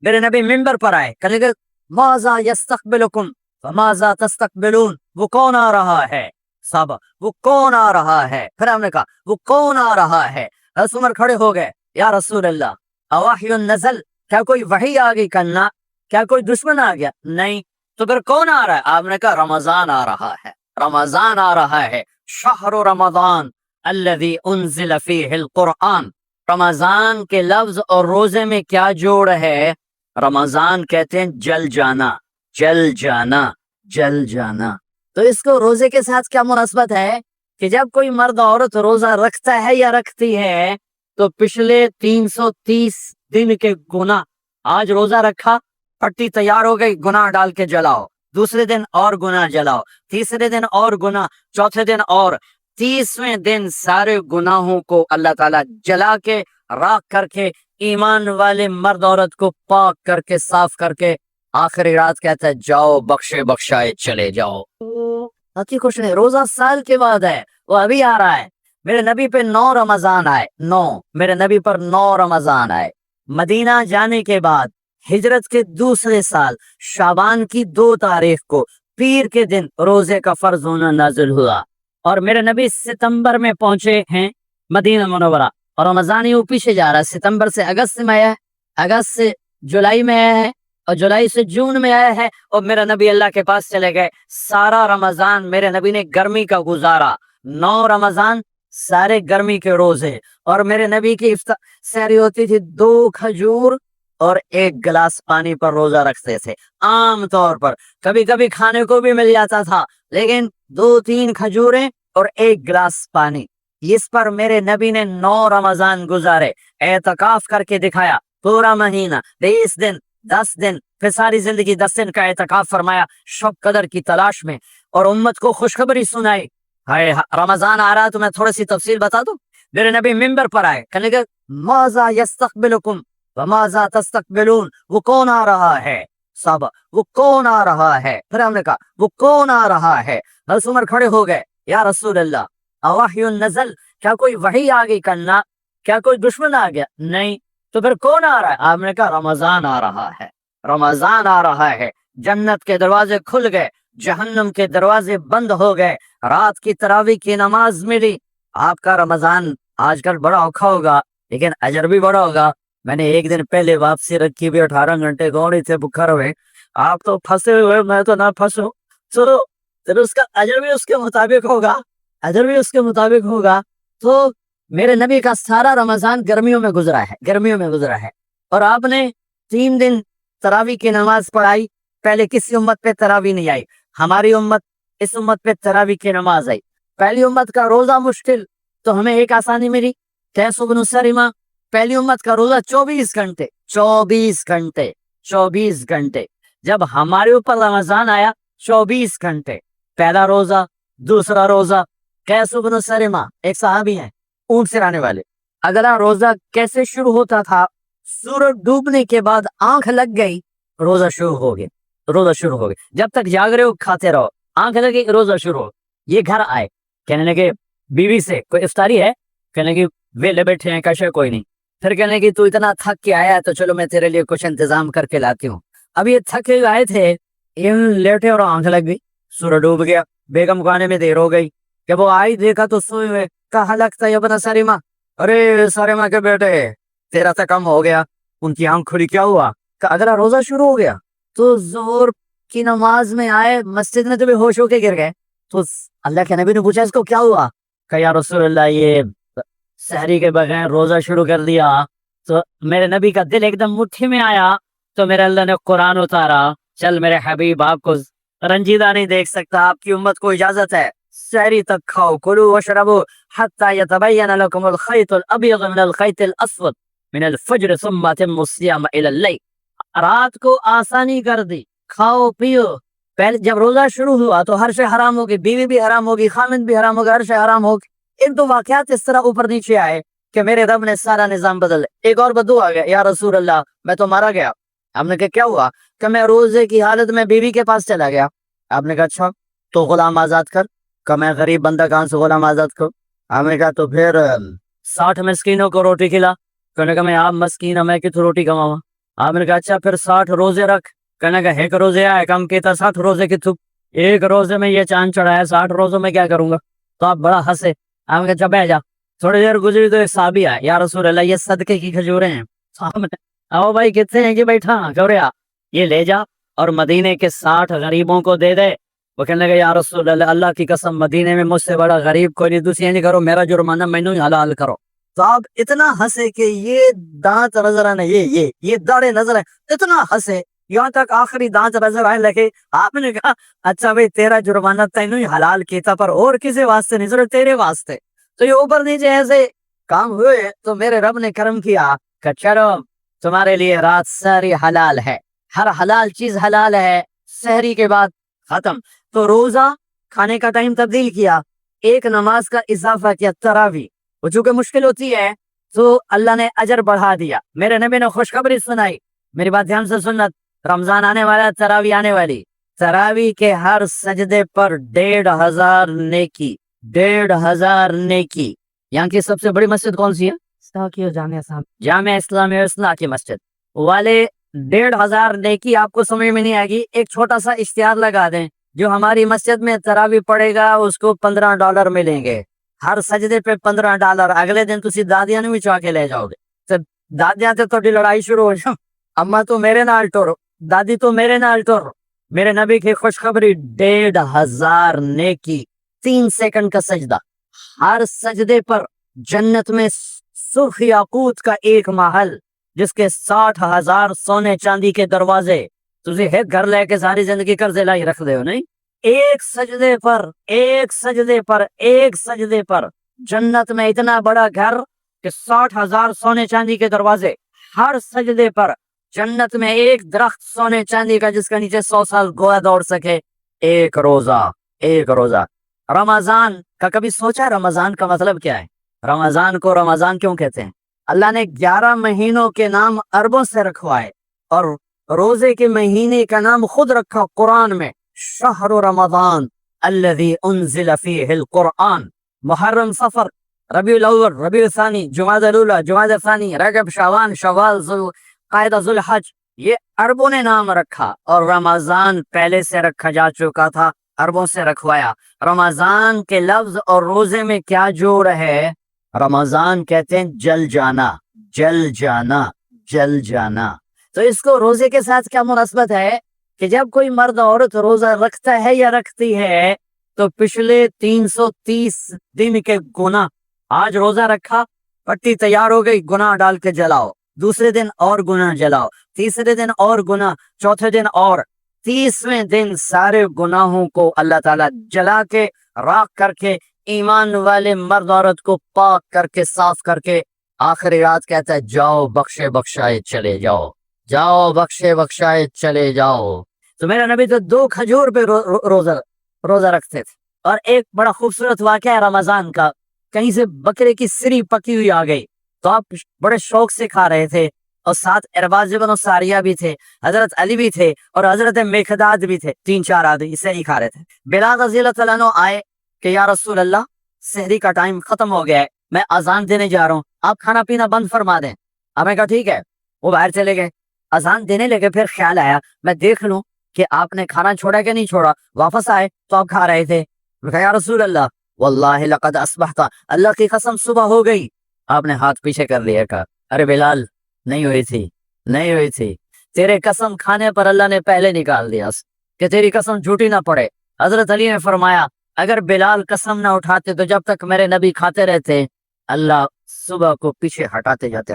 میرے نبی ممبر پر آئے، کہنے لگے ماذا یستقبلکم فماذا تستقبلون، وہ کون آ رہا ہے صحابہ، وہ کون آ رہا ہے؟ پھر ہم نے کہا وہ کون آ رہا ہے؟ حضرت عمر کھڑے ہو گئے، یا رسول اللہ اواحی نزل، کیا کوئی وحی آ گئی کرنا، کیا کوئی دشمن آ گیا؟ نہیں، تو پھر کون آ رہا ہے؟ آپ نے کہا رمضان آ رہا ہے، رمضان آ رہا ہے، شہر رمضان الذی انزل فیہ القرآن۔ رمضان کے لفظ اور روزے میں کیا جوڑ ہے؟ رمضان کہتے ہیں جل جانا، جل جانا، جل جانا۔ تو اس کو روزے کے ساتھ کیا مناسبت ہے کہ جب کوئی مرد عورت روزہ رکھتا ہے یا رکھتی ہے تو پچھلے 330 دن کے گناہ، آج روزہ رکھا، پٹی تیار ہو گئی، گناہ ڈال کے جلاؤ، دوسرے دن اور گناہ جلاؤ، تیسرے دن اور گناہ، چوتھے دن اور، 30ویں دن سارے گناہوں کو اللہ تعالیٰ جلا کے راکھ کر کے ایمان والے مرد عورت کو پاک کر کے صاف کر کے آخری رات کہتا ہے جاؤ بخشے بخشائے چلے جاؤ۔ اتی خوش نہیں، روزہ سال کے بعد ہے، وہ ابھی آ رہا ہے۔ میرے نبی پہ 9 رمضان آئے، 9، میرے نبی پر 9 رمضان آئے۔ مدینہ جانے کے بعد ہجرت کے دوسرے سال شعبان کی 2 تاریخ کو پیر کے دن روزے کا فرض ہونا نازل ہوا، اور میرے نبی ستمبر میں پہنچے ہیں مدینہ منورہ، اور رمضان یوں پیچھے جا رہا ہے، ستمبر سے اگست میں آیا ہے، اگست سے جولائی میں آیا ہے، اور جولائی سے جون میں آیا ہے، اور میرا نبی اللہ کے پاس چلے گئے۔ سارا رمضان میرے نبی نے گرمی کا گزارا، 9 رمضان سارے گرمی کے روزے، اور میرے نبی کی سحری ہوتی تھی 2 کھجور اور 1 گلاس پانی پر روزہ رکھتے تھے عام طور پر، کبھی کبھی کھانے کو بھی مل جاتا تھا، لیکن 2-3 کھجوریں اور 1 گلاس پانی، اس پر میرے نبی نے 9 رمضان گزارے، اعتکاف کر کے دکھایا، پورا مہینہ 20 دن 10 دن، پھر ساری زندگی 10 دن کا اعتکاف فرمایا شب قدر کی تلاش میں، اور امت کو خوشخبری سنائی۔ رمضان آ رہا تو میں تھوڑی سی تفصیل بتا دوں۔ میرے نبی ممبر پر آئے، کہنے لگے ماذا یستقبلکم وماذا تستقبلون، وہ کون آ رہا ہے صحابہ، وہ کون آ رہا ہے؟ پھر ہم نے کہا وہ کون آ رہا ہے؟ حضرت عمر کھڑے ہو گئے، یا رسول اللہ اواحی نزل، کیا کوئی وحی آ گئی کرنا، کیا کوئی دشمن آ گیا؟ نہیں، تو پھر کون آ رہا ہے؟ آپ نے کہا رمضان آ رہا ہے، رمضان آ رہا ہے، جنت کے دروازے کھل گئے، جہنم کے دروازے بند ہو گئے، رات کی تراویح کی نماز ملی۔ آپ کا رمضان آج کل بڑا اوکھا ہوگا لیکن اجر بھی بڑا ہوگا۔ میں نے ایک دن پہلے واپسی رکھی بھی 18 گھنٹے گوڑی تھے بکھر ہوئے، آپ تو پھنسے ہوئے، میں تو نہ پھنسوں، چلو پھر اس کا اجر بھی اس کے مطابق ہوگا، اجر بھی اس کے مطابق ہوگا۔ تو میرے نبی کا سارا رمضان گرمیوں میں گزرا ہے، گرمیوں میں گزرا ہے، اور آپ نے 3 دن تراویح کی نماز پڑھائی۔ پہلے کسی امت پہ تراویح نہیں آئی، ہماری امت، اس امت پہ تراویح کی نماز آئی۔ پہلی امت کا روزہ مشکل تو ہمیں ایک آسانی ملی، قیس بن سلمہ۔ پہلی امت کا روزہ 24 گھنٹے، 24 گھنٹے، 24 گھنٹے۔ جب ہمارے اوپر رمضان آیا 24 گھنٹے، پہلا روزہ، دوسرا روزہ۔ قیس بن سلمہ ایک صحابی ہیں، اونٹ سے آنے والے۔ اگلا روزہ کیسے شروع ہوتا تھا؟ سورج ڈوبنے کے بعد آنکھ لگ گئی، روزہ شروع ہو گیا، روزہ شروع ہو گیا، جب تک جاگ رہے ہو کھاتے رہو، آنکھ لگی روزہ شروع ہو۔ یہ گھر آئے، کہنے لگے بیوی سے کوئی افطاری ہے؟ کہنے لگے ویلے بیٹھے ہیں، کیسے کوئی نہیں۔ پھر کہنے لگے تو اتنا تھک کے آیا ہے تو چلو میں تیرے لیے کچھ انتظام کر کے لاتی ہوں۔ اب یہ تھکے آئے تھے، لیٹے اور آنکھ لگ گئی، سورج ڈوب گیا، بیگم کو آنے میں دیر ہو گئی۔ جب وہ آئی دیکھا تو سوئے ہوئے، کہا لگتا ہے ابن سلمہ، ارے سلمہ کے بیٹے تیرا تو کم ہو گیا۔ ان کی آنکھ کھلی، کیا ہوا؟ کہ اگلا روزہ شروع ہو گیا۔ تو ظہر کی نماز میں آئے، مسجد میں تو بھی ہوش ہو کے گر گئے۔ تو اللہ کے نبی نے پوچھا اس کو کیا ہوا؟ کہ یا رسول اللہ یہ سحری کے بغیر روزہ شروع کر دیا۔ تو میرے نبی کا دل ایک دم مٹھی میں آیا، تو میرے اللہ نے قرآن اتارا، چل میرے حبیب آپ کو رنجیدہ نہیں دیکھ سکتا، آپ کی امت کو اجازت ہے سحری تک کھاؤ، کلو وشربو حتی یتبین لکم الخیط الابیض من الخیط الاسود من الفجر ثم اتموا الصیام الی اللیل۔ رات کو آسانی کر دی، کھاؤ پیو۔ پہلے جب روزہ شروع ہوا تو ہر شے حرام ہوگی، بیوی بھی حرام ہوگی، خامند بھی حرام ہوگا، ہر شے حرام ہوگی۔ ان تو واقعات اس طرح اوپر نیچے آئے کہ میرے رب نے سارا نظام بدل۔ ایک اور بدو آ گیا، یا رسول اللہ میں تو مارا گیا۔ ہم نے کہا کیا ہوا؟ کہ میں روزے کی حالت میں بیوی کے پاس چلا گیا۔ آپ نے کہا اچھا تو غلام آزاد کر۔ کہ میں غریب بندہ کہاں سے غلام آزاد کروں؟ ہم نے کہا تو پھر 60 مسکینوں کو روٹی کھلا۔ کہنے کا میں آپ مسکین، میں کتوں روٹی کماؤں؟ آپ نے کہا اچھا پھر 60 روزے رکھ. کہنے کا ایک روزے آئے کم کہتا 60 روزے کی تھک, ایک روزے میں یہ چاند چڑھایا, 60 روزوں میں کیا کروں گا؟ تو آپ بڑا ہنسے. آپ نے کہا اچھا بیٹھ جا. تھوڑی دیر گزری تو ایک صحابی آیا, یا رسول اللہ یہ صدقے کی کھجوریں ہیں. صاحب نے آؤ بھائی کتنے ہیں؟ کہ بیٹھا کوریا یہ لے جا اور مدینے کے 60 غریبوں کو دے دے. وہ کہنے لگا یا رسول اللہ اللہ کی قسم مدینے میں مجھ سے بڑا غریب کوئی نہیں, دوسری نہیں کرو, میرا جرمانہ مینوں ہی حلال کرو. تو آپ اتنا ہنسے کہ یہ دانت نظر آنے, یہ داڑے نظر آئے, اتنا ہنسے یہاں تک آخری دانت نظر آنے لگے. آپ نے کہا اچھا بھائی تیرا جرمانہ تینوں ہی حلال کیتا, پر اور کسی واسطے نہیں, صرف تیرے واسطے. تو یہ اوپر نیچے ایسے کام ہوئے تو میرے رب نے کرم کیا کہ چلو تمہارے لیے رات ساری حلال ہے, ہر حلال چیز حلال ہے. سحری کے بعد ختم. تو روزہ کھانے کا ٹائم تبدیل کیا, ایک نماز کا اضافہ کیا, تراویح. وہ چونکہ مشکل ہوتی ہے تو اللہ نے اجر بڑھا دیا. میرے نبی نے خوشخبری سنائی, میری بات دھیان سے سننا, رمضان آنے والا, تراویح آنے والی. تراویح کے ہر سجدے پر 1500 نیکی, 1500 نیکی. یہاں کی سب سے بڑی مسجد کون سی ہے؟ جامع اسلامیہ اصلاح کی مسجد والے. 1500 نیکی آپ کو سمجھ میں نہیں آئے گی. ایک چھوٹا سا اشتہار لگا دیں, جو ہماری مسجد میں تراویح پڑے گا اس کو $15 ملیں گے, ہر سجدے پہ $15. اگلے دن تسی دادیاں نے بھی چاہ کے لے جاؤ گے. دادیاں تے تھوڑی لڑائی شروع ہو جاؤ, اما تو میرے نال ٹورو, دادی تو میرے نال ٹورو. میرے نبی کی خوشخبری 1500 نیکی, 3 سیکنڈ کا سجدہ. ہر سجدے پر جنت میں سرخ یاقوت کا ایک محل, جس کے 60,000 سونے چاندی کے دروازے. تجھے ایک گھر لے کے ساری زندگی قرضے لائی رکھ دے ہو نہیں. ایک سجدے پر, ایک سجدے پر, ایک سجدے پر جنت میں اتنا بڑا گھر کہ 60,000 سونے چاندی کے دروازے. ہر سجدے پر جنت میں ایک درخت سونے چاندی کا جس کے نیچے 100 سال گویا دوڑ سکے. ایک روزہ, ایک روزہ. رمضان کا کبھی سوچا رمضان کا مطلب کیا ہے؟ رمضان کو رمضان کیوں کہتے ہیں؟ اللہ نے 11 مہینوں کے نام عربوں سے رکھوائے, اور روزے کے مہینے کا نام خود رکھا قرآن میں, شہر رمضان الذی انزل فیہ القرآن. محرم, صفر, ربیع الاول, ربیع الثانی, جمادی الاولی, جمادی الثانی, رجب, شعبان, شوال, قاعدہ, ذوالحج, یہ عربوں نے نام رکھا. اور رمضان پہلے سے رکھا جا چکا تھا, عربوں سے رکھوایا. رمضان کے لفظ اور روزے میں کیا جوڑ ہے؟ رمضان کہتے ہیں جل جانا, جل جانا, جل جانا. تو اس کو روزے کے ساتھ کیا مناسبت ہے کہ جب کوئی مرد عورت روزہ رکھتا ہے یا رکھتی ہے تو پچھلے 330 دن کے گناہ, آج روزہ رکھا, پٹی تیار ہو گئی, گناہ ڈال کے جلاؤ, دوسرے دن اور گناہ جلاؤ, تیسرے دن اور گناہ, چوتھے دن اور, 30ویں دن سارے گناہوں کو اللہ تعالیٰ جلا کے, راکھ کر کے, ایمان والے مرد عورت کو پاک کر کے, صاف کر کے, آخری رات کہتا ہے جاؤ بخشے بخشائے چلے جاؤ, جاؤ بخشے بخشائے چلے جاؤ. تو میرا نبی تو 2 کھجور پہ روزہ رکھتے تھے. اور ایک بڑا خوبصورت واقعہ ہے رمضان کا, کہیں سے بکرے کی سری پکی ہوئی آ گئی, تو آپ بڑے شوق سے کھا رہے تھے, اور ساتھ ارباز بن ساریہ بھی تھے, حضرت علی بھی تھے, اور حضرت میخداد بھی تھے, 3-4 آدمی اسے ہی کھا رہے تھے. بلال رضی اللہ تعالیٰ عنہ آئے کہ یا رسول اللہ سحری کا ٹائم ختم ہو گیا ہے, میں اذان دینے جا رہا ہوں, آپ کھانا پینا بند فرما دیں. آپ نے کہا ٹھیک ہے. وہ باہر چلے گئے, اذان دینے لگے, پھر خیال آیا میں دیکھ لوں کہ آپ نے کھانا چھوڑا کہ نہیں چھوڑا. واپس آئے تو آپ کھا رہے تھے. یا رسول اللہ واللہ لقد اصبحت, اللہ کی قسم صبح ہو گئی. آپ نے ہاتھ پیچھے کر لیا, کہا ارے بلال نہیں ہوئی تھی, نہیں ہوئی تھی, تیرے قسم کھانے پر اللہ نے پہلے نکال دیا کہ تیری قسم جھوٹی نہ پڑے. حضرت علی نے فرمایا اگر بلال قسم نہ اٹھاتے تو جب تک میرے نبی کھاتے رہتے, اللہ صبح کو پیچھے ہٹاتے جاتے.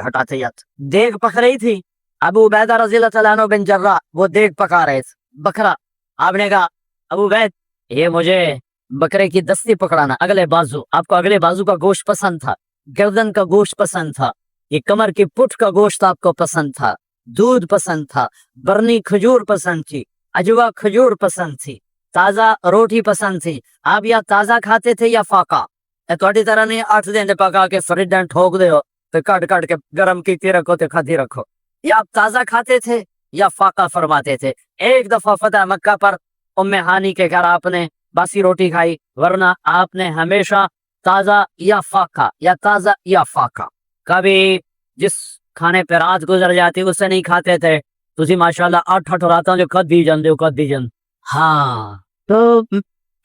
دیگ پک رہی تھی, ابو عبیدہ رضی اللہ تعالیٰ عنہ بن جراح وہ دیگ پکا رہے تھے, بکرا. آپ نے کہا ابو عبید یہ مجھے بکرے کی دستی پکڑانا, اگلے بازو. آپ کو اگلے بازو کا گوشت پسند تھا, گردن کا گوشت پسند تھا, یہ کمر کی پٹھ کا گوشت آپ کو پسند تھا, دودھ پسند تھا, برنی کھجور پسند تھی, اجوا کھجور پسند تھی, تازہ روٹی پسند تھی. آپ یا تازہ کھاتے تھے یا فاقہ. تھوڑی طرح نہیں 8 دن پکا کے فریڈ ٹھوک دے ہو تو کٹ کے گرم کی رکھو تو کھاتی رکھو. یا آپ تازہ کھاتے تھے یا فاقہ فرماتے تھے. ایک دفعہ فتح مکہ پر ام ہانی کے گھر آپ نے باسی روٹی کھائی, ورنہ آپ نے ہمیشہ تازہ یا فاقہ یا تازہ یا فاقہ. کبھی جس کھانے پہ رات گزر جاتی اس سے نہیں کھاتے تھے. تسی ماشاءاللہ 8 راتاں جو کدی جان. ہاں تو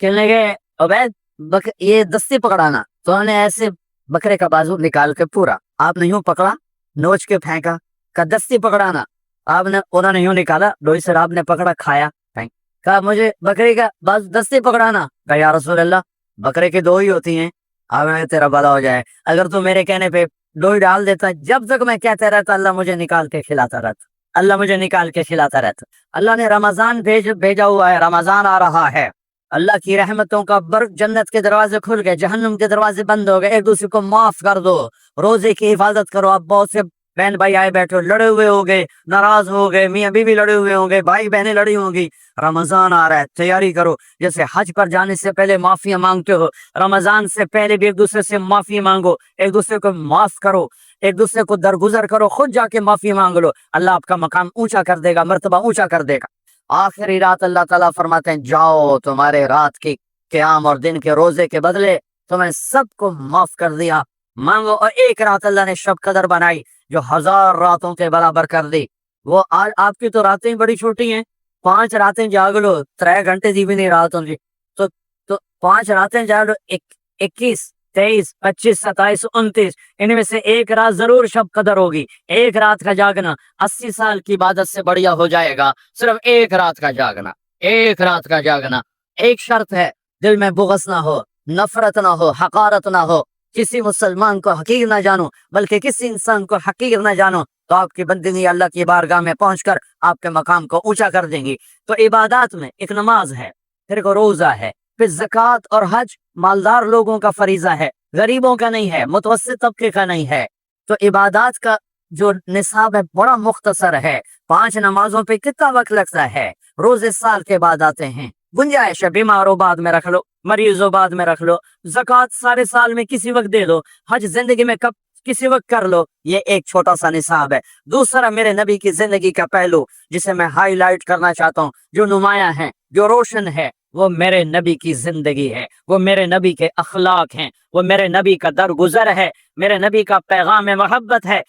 کہنے لگے عبید یہ دستی پکڑانا. تو انہوں نے ایسے بکرے کا بازو نکال کے پورا آپ نے یوں پکڑا, نوچ کے پھینکا. کا دستی پکڑانا آپ نے, انہوں نے یوں نکالا ڈوئی سے, آپ نے پکڑا کھایا. کہا مجھے بکری کا دستی پکڑانا. کہا یا رسول اللہ بکرے کی 2 ہی ہوتی ہیں. اب تیرا بھلا ہو جائے, اگر تو میرے کہنے پہ ڈوئی ڈال دیتا, جب تک میں کہتا رہتا اللہ مجھے نکال کے کھلاتا رہتا, اللہ مجھے نکال کے کھلاتا رہتا. اللہ نے رمضان بھیجا ہوا ہے, رمضان آ رہا ہے. اللہ کی رحمتوں کا جنت کے دروازے کھل گئے, جہنم کے دروازے بند ہو گئے. ایک دوسرے کو معاف کر دو, روزے کی حفاظت کرو. اب بہت سے بہن بھائی آئے بیٹھے لڑے ہوئے ہو گئے, ناراض ہو گئے, میاں بیوی لڑے ہوئے ہوں گے, بھائی بہنیں لڑی ہوں گی. رمضان آ رہا ہے, تیاری کرو. جیسے حج پر جانے سے پہلے معافیاں مانگتے ہو, رمضان سے پہلے بھی ایک دوسرے سے معافی مانگو, ایک دوسرے کو معاف کرو, ایک دوسرے کو درگزر کرو, خود جا کے معافی مانگ لو. اللہ آپ کا مقام اونچا کر دے گا, مرتبہ اونچا کر دے گا. آخری رات اللہ تعالیٰ فرماتے ہیں جاؤ, تمہارے رات کی قیام اور دن کے روزے کے بدلے تمہیں سب کو معاف کر دیا, مانگو. اور ایک رات اللہ نے شب قدر بنائی جو 1000 راتوں کے برابر کر دی. وہ آج آپ کی تو راتیں بڑی چھوٹی ہیں, 5 راتیں جاگ لو, 3 گھنٹے دی بھی نہیں رات ہوں گی, تو 5 راتیں جاگ لو, 21 23 25 27 29, ان میں سے ایک رات ضرور شب قدر ہوگی. ایک رات کا جاگنا 80 سال کی عبادت سے بڑھیا ہو جائے گا. صرف ایک رات کا جاگنا, ایک رات کا جاگنا. ایک شرط ہے, دل میں بغض نہ ہو, نفرت نہ ہو, حقارت نہ ہو, کسی مسلمان کو حقیر نہ جانو, بلکہ کسی انسان کو حقیر نہ جانو, تو آپ کی بندگی اللہ کی بارگاہ میں پہنچ کر آپ کے مقام کو اونچا کر دیں گی. تو عبادات میں ایک نماز ہے, پھر ایک روزہ ہے, پھر زکوٰۃ اور حج مالدار لوگوں کا فریضہ ہے, غریبوں کا نہیں ہے, متوسط طبقے کا نہیں ہے. تو عبادات کا جو نصاب ہے بڑا مختصر ہے. 5 نمازوں پہ کتنا وقت لگتا ہے, روزے سال کے بعد آتے ہیں, گنجائش ہے, بیمار ہو بعد میں رکھ لو, مریض ہو بعد میں رکھ لو, زکوٰۃ سارے سال میں کسی وقت دے دو, حج زندگی میں کب کسی وقت کر لو. یہ ایک چھوٹا سا نصاب ہے. دوسرا میرے نبی کی زندگی کا پہلو جسے میں ہائی لائٹ کرنا چاہتا ہوں, جو نمایاں ہے, جو روشن ہے, وہ میرے نبی کی زندگی ہے, وہ میرے نبی کے اخلاق ہیں, وہ میرے نبی کا درگزر ہے, میرے نبی کا پیغام محبت ہے.